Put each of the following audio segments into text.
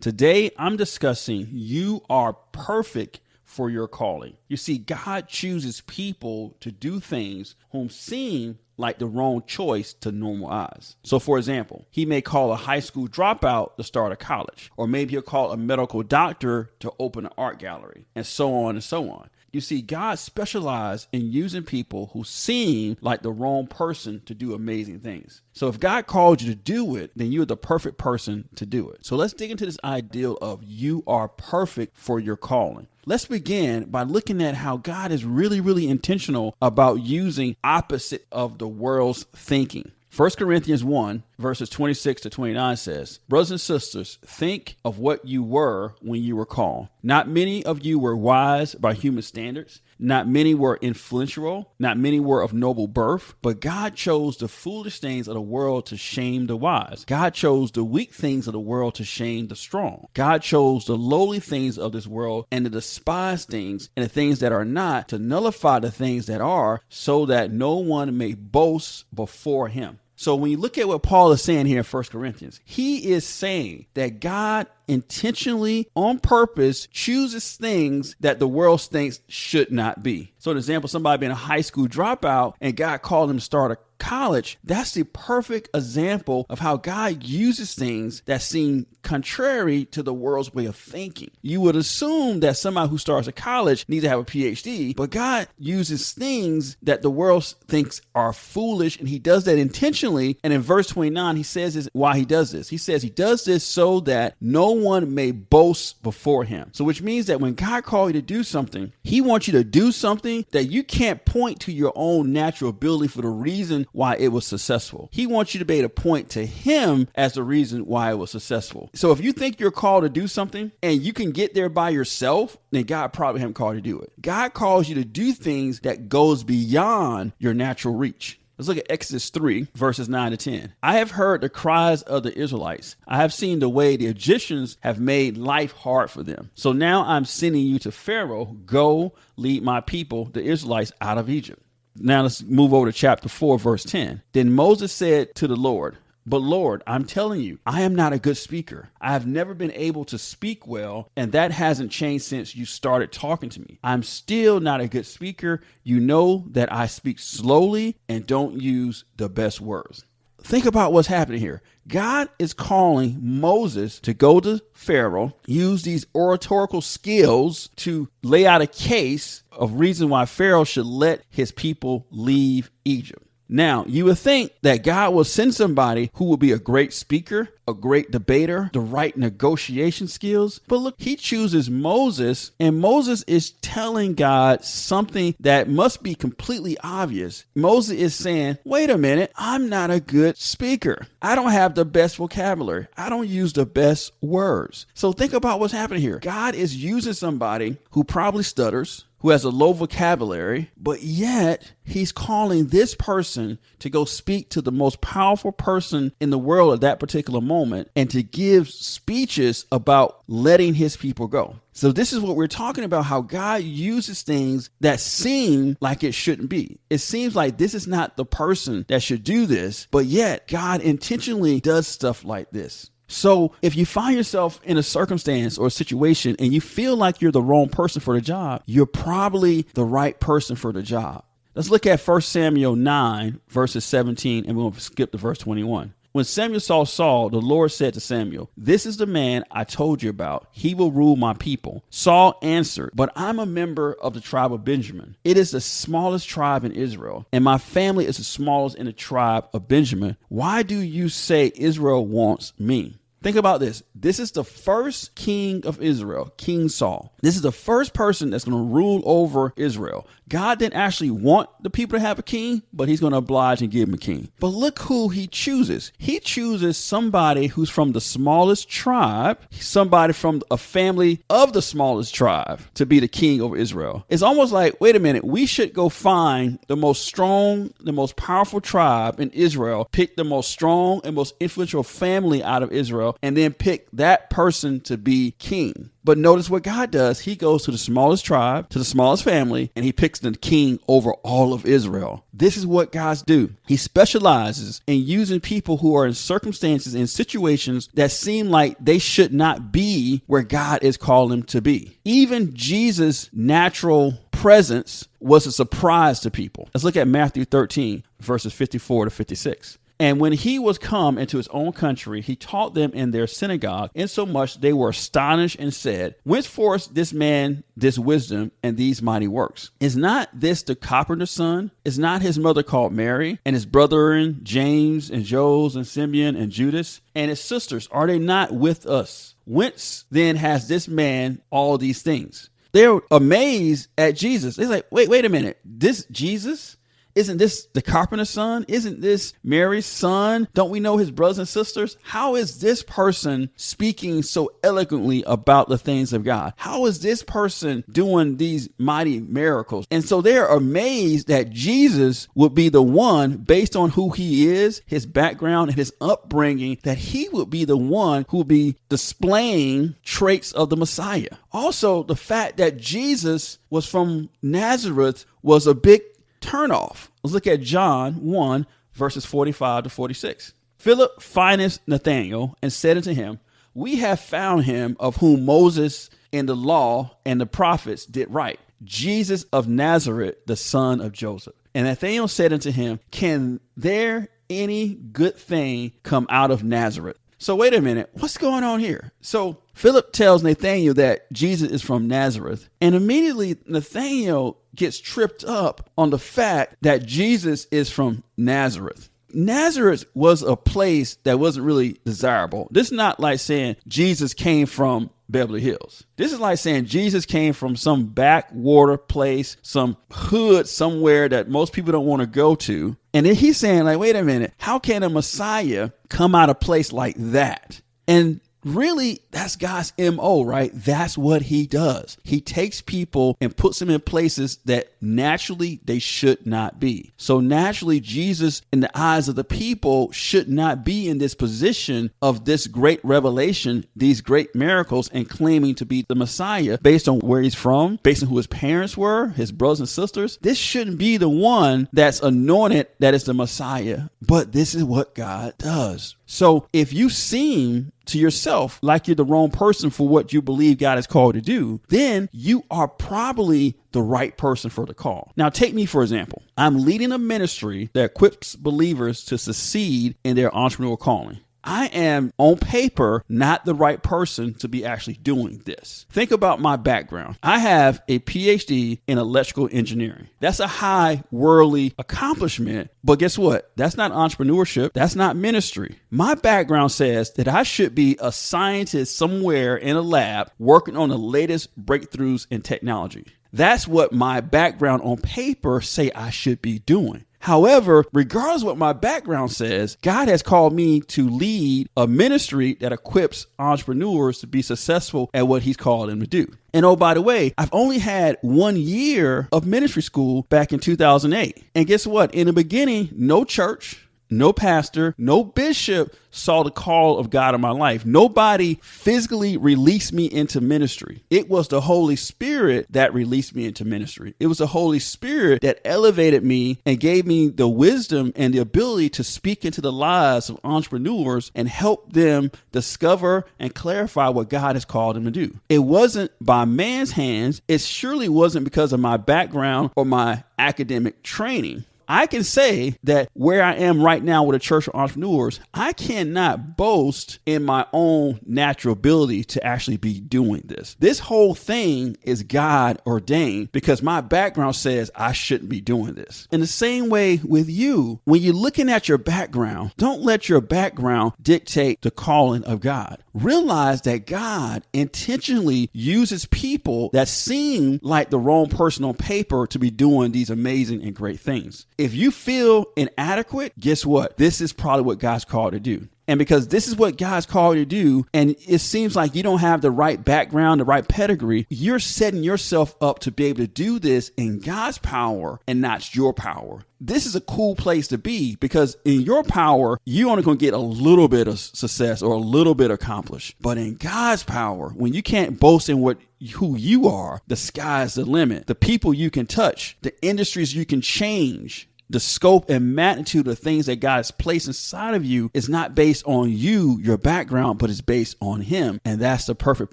Today, I'm discussing you are perfect for your calling. You see, God chooses people to do things whom seem like the wrong choice to normal eyes. So for example, he may call a high school dropout to start a college, or maybe he'll call a medical doctor to open an art gallery, and so on and so on. You see, God specializes in using people who seem like the wrong person to do amazing things. So if God called you to do it, then you're the perfect person to do it. So let's dig into this ideal of you are perfect for your calling. Let's begin by looking at how God is really, really intentional about using opposite of the world's thinking. 1 Corinthians 1 verses 26 to 29 says, brothers and sisters, think of what you were when you were called. Not many of you were wise by human standards. Not many were influential. Not many were of noble birth. But God chose the foolish things of the world to shame the wise. God chose the weak things of the world to shame the strong. God chose the lowly things of this world and the despised things and the things that are not to nullify the things that are, so that no one may boast before him. So when you look at what Paul is saying here in 1 Corinthians, he is saying that God intentionally, on purpose, chooses things that the world thinks should not be. So an example, somebody being a high school dropout and God called him to start a college, that's the perfect example of how God uses things that seem contrary to the world's way of thinking. You would assume that somebody who starts a college needs to have a PhD, but God uses things that the world thinks are foolish, and he does that intentionally. And in verse 29, he says this, why he does this. He says he does this so that no one may boast before him. So which means that when God called you to do something, he wants you to do something that you can't point to your own natural ability for the reason why it was successful. He wants you to be able to point to him as the reason why it was successful. So if you think you're called to do something and you can get there by yourself, then God probably haven't called you to do it. God calls you to do things that goes beyond your natural reach. Let's look at Exodus 3, verses 9 to 10. I have heard the cries of the Israelites. I have seen the way the Egyptians have made life hard for them. So now I'm sending you to Pharaoh. Go lead my people, the Israelites, out of Egypt. Now let's move over to chapter 4, verse 10. Then Moses said to the Lord, but Lord, I'm telling you, I am not a good speaker. I have never been able to speak well, and that hasn't changed since you started talking to me. I'm still not a good speaker. You know that I speak slowly and don't use the best words. Think about what's happening here. God is calling Moses to go to Pharaoh, use these oratorical skills to lay out a case of reason why Pharaoh should let his people leave Egypt. Now, you would think that God will send somebody who will be a great speaker, a great debater, the right negotiation skills. But look, he chooses Moses, and Moses is telling God something that must be completely obvious. Moses is saying, wait a minute, I'm not a good speaker. I don't have the best vocabulary. I don't use the best words. So think about what's happening here. God is using somebody who probably stutters, who has a low vocabulary, but yet he's calling this person to go speak to the most powerful person in the world at that particular moment and to give speeches about letting his people go. So this is what we're talking about, how God uses things that seem like it shouldn't be. It seems like this is not the person that should do this, but yet God intentionally does stuff like this. So if you find yourself in a circumstance or a situation and you feel like you're the wrong person for the job, you're probably the right person for the job. Let's look at 1 Samuel 9, verses 17, and we'll skip to verse 21. When Samuel saw Saul, the Lord said to Samuel, this is the man I told you about. He will rule my people. Saul answered, but I'm a member of the tribe of Benjamin. It is the smallest tribe in Israel, and my family is the smallest in the tribe of Benjamin. Why do you say Israel wants me? Think about this. This is the first king of Israel, King Saul. This is the first person that's going to rule over Israel. God didn't actually want the people to have a king, but he's going to oblige and give him a king. But look who he chooses. He chooses somebody who's from the smallest tribe, somebody from a family of the smallest tribe to be the king over Israel. It's almost like, wait a minute, we should go find the most strong, the most powerful tribe in Israel, pick the most strong and most influential family out of Israel, Israel and then pick that person to be king. But notice what God does. He goes to the smallest tribe, to the smallest family, and he picks the king over all of Israel. This is what God do. He specializes in using people who are in circumstances and situations that seem like they should not be where God is calling them to be. Even Jesus' natural presence was a surprise to people. Let's look at Matthew 13, verses 54 to 56. And when he was come into his own country, he taught them in their synagogue, insomuch they were astonished and said, Whenceforth this man this wisdom and these mighty works? Is not this the carpenter's son? Is not his mother called Mary, and his brethren James and Joses and Simeon and Judas, and his sisters, are they not with us? Whence then has this man all these things? They're amazed at Jesus. They're like, wait a minute. This Jesus? Isn't this the carpenter's son? Isn't this Mary's son? Don't we know his brothers and sisters? How is this person speaking so eloquently about the things of God? How is this person doing these mighty miracles? And so they're amazed that Jesus would be the one, based on who he is, his background and his upbringing, that he would be the one who would be displaying traits of the Messiah. Also, the fact that Jesus was from Nazareth was a big turnoff. Let's look at John 1, verses 45 to 46. Philip findeth Nathanael and said unto him, We have found him of whom Moses in the law and the prophets did write, Jesus of Nazareth, the son of Joseph. And Nathanael said unto him, Can there any good thing come out of Nazareth? So wait a minute, what's going on here? So Philip tells Nathanael that Jesus is from Nazareth, and immediately Nathanael gets tripped up on the fact that Jesus is from Nazareth. Nazareth was a place that wasn't really desirable. This is not like saying Jesus came from Beverly Hills. This is like saying Jesus came from some backwater place, some hood somewhere that most people don't want to go to. And then he's saying, like, wait a minute, how can a Messiah come out of a place like that? And really, that's God's MO, right? That's what he does. He takes people and puts them in places that naturally they should not be. So naturally, Jesus, in the eyes of the people, should not be in this position of this great revelation, these great miracles, and claiming to be the Messiah based on where he's from, based on who his parents were, his brothers and sisters. This shouldn't be the one that's anointed that is the Messiah, but this is what God does. So if you seem to yourself like you're the wrong person for what you believe God has called to do, then you are probably the right person for the call. Now, take me, for example. I'm leading a ministry that equips believers to succeed in their entrepreneurial calling. I am, on paper, not the right person to be actually doing this. Think about my background. I have a PhD in electrical engineering. That's a high worldly accomplishment, but guess what? That's not entrepreneurship. That's not ministry. My background says that I should be a scientist somewhere in a lab working on the latest breakthroughs in technology. That's what my background on paper say I should be doing. However, regardless of what my background says, God has called me to lead a ministry that equips entrepreneurs to be successful at what he's called them to do. And oh, by the way, I've only had 1 year of ministry school back in 2008. And guess what? In the beginning, no church, no pastor, no bishop saw the call of God in my life. Nobody physically released me into ministry. It was the Holy Spirit that released me into ministry. It was the Holy Spirit that elevated me and gave me the wisdom and the ability to speak into the lives of entrepreneurs and help them discover and clarify what God has called them to do. It wasn't by man's hands. It surely wasn't because of my background or my academic training. I can say that where I am right now with a church of entrepreneurs, I cannot boast in my own natural ability to actually be doing this. This whole thing is God ordained because my background says I shouldn't be doing this. In the same way with you, when you're looking at your background, don't let your background dictate the calling of God. Realize that God intentionally uses people that seem like the wrong person on paper to be doing these amazing and great things. If you feel inadequate, guess what? This is probably what God's called to do. And because this is what God's called you to do, and it seems like you don't have the right background, the right pedigree, you're setting yourself up to be able to do this in God's power and not your power. This is a cool place to be, because in your power, you're only going to get a little bit of success or a little bit accomplished. But in God's power, when you can't boast in who you are, the sky's the limit. The people you can touch, the industries you can change, the scope and magnitude of things that God has placed inside of you is not based on you, your background, but it's based on Him. And that's the perfect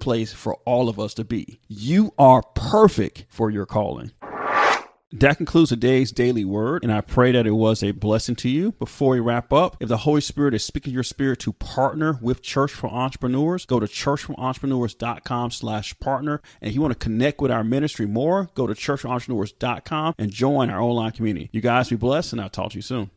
place for all of us to be. You are perfect for your calling. That concludes today's daily word, and I pray that it was a blessing to you. Before we wrap up, if the Holy Spirit is speaking to your spirit to partner with Church for Entrepreneurs, go to churchforentrepreneurs.com/partner. And if you want to connect with our ministry more, go to churchforentrepreneurs.com and join our online community. You guys be blessed, and I'll talk to you soon.